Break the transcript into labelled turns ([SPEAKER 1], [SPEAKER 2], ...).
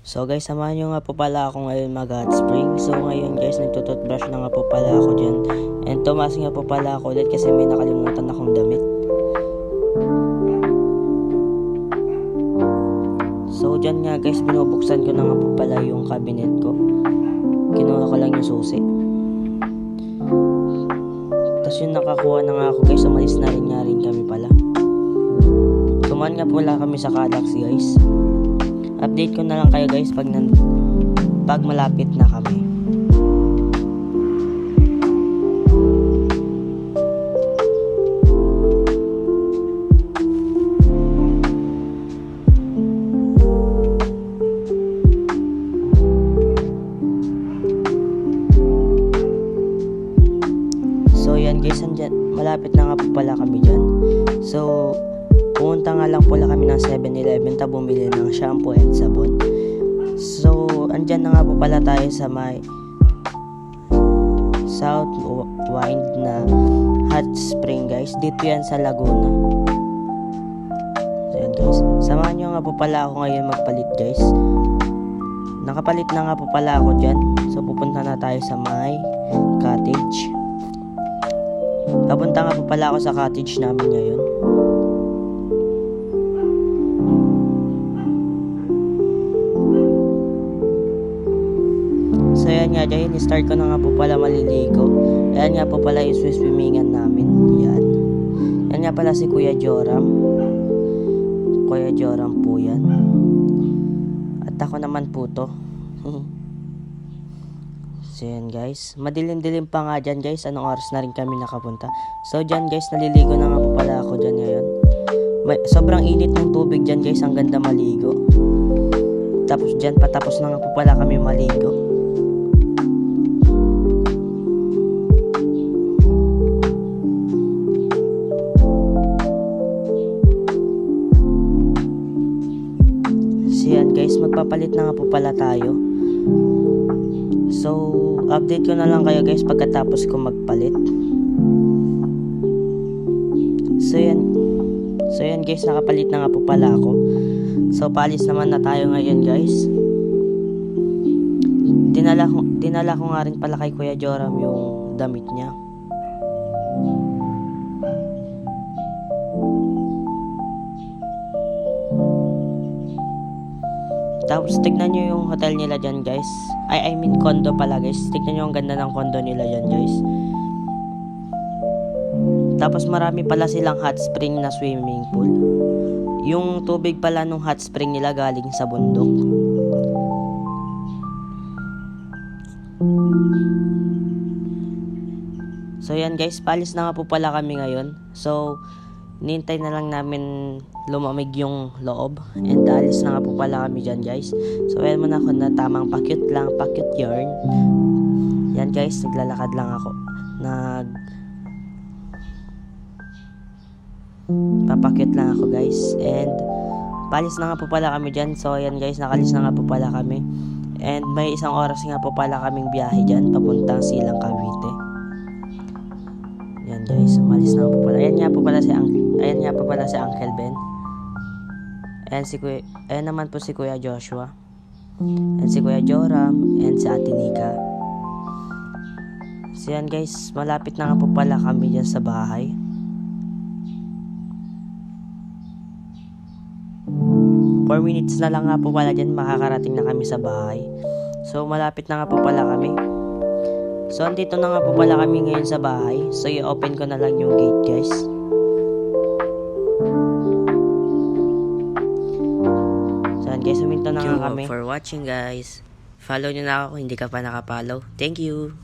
[SPEAKER 1] So guys, samahan nyo nga po pala ako ngayon mag-hot spring. So ngayon guys, nagtututbrush na nga po pala ako dyan. And tumas nga po pala ako ulit kasi may nakalimutan akong damit. So dyan nga guys, binubuksan ko na nga po pala yung cabinet ko. Kinuha ko lang yung susi. Tapos yung nakakuha na nga ako guys, umalis na rin kami pala. Tuman nga pala kami sa Galaxy guys. Update ko na lang kayo guys pag malapit na kami. So yan guys, malapit na nga po pala kami dyan. So pumunta nga lang pala kami ng 7-Eleven ta bumili ng shampoo and sabon. So andyan na nga po pala tayo sa may South Wind na hot spring guys. Dito yan sa Laguna. So yan guys, samahan nyo nga po pala ako ngayon magpalit guys. Nakapalit na nga po pala ako dyan. So pupunta na tayo sa may cottage. Papunta nga po pala ako sa cottage namin ngayon. So yan nga dyan, start ko na nga po pala maliligo. Ayan nga po pala yung swimmingan namin. Yan. Yan nga pala si Kuya Joram. Kuya Joram po yan. At ako naman po to. So yan guys, madilim-dilim pa nga dyan guys. Anong oras na rin kami nakapunta. So dyan guys, naliligo na nga po pala ako dyan ngayon. Sobrang init ng tubig dyan guys, ang ganda maligo. Tapos dyan patapos na nga po pala kami maligo. So yan guys, magpapalit na nga po pala tayo. So update ko na lang kayo guys pagkatapos ko magpalit. So yan guys, nakapalit na nga po pala ako. So paalis naman na tayo ngayon guys. Dinala ko nga rin pala kay Kuya Joram yung damit niya. Tapos tignan nyo yung hotel nila dyan guys. I mean condo pala guys. Tignan nyo ang ganda ng condo nila dyan guys. Tapos marami pala silang hot spring na swimming pool. Yung tubig pala nung hot spring nila galing sa bundok. So yan guys, palis na nga po pala kami ngayon. So nintay na lang namin lumamig yung loob. And alis na nga po pala kami dyan guys. So ayan muna ako na tamang pakyut lang, pakyut yarn. Yan guys, naglalakad lang ako. Papakyut lang ako guys. And palis na nga po pala kami dyan. So ayan guys, nakalis na nga po pala kami. And may isang oras nga po pala kaming biyahe dyan papuntang Silang Cavite. Yan guys, umalis na po pala. Ayan nga po pala si Uncle Ben. Ayan naman po si Kuya Joshua. And si Kuya Joram. And si Ate Nika. So yan guys, malapit na nga po pala kami dyan sa bahay. For minutes na lang nga po pala dyan, makakarating na kami sa bahay. So malapit na nga po pala kami. So andito na nga po pala kami ngayon sa bahay. So i-open ko na lang yung gate guys. So guys, huminto na nga kami. For watching guys. Follow nyo na ako kung hindi ka pa nakapollow. Thank you.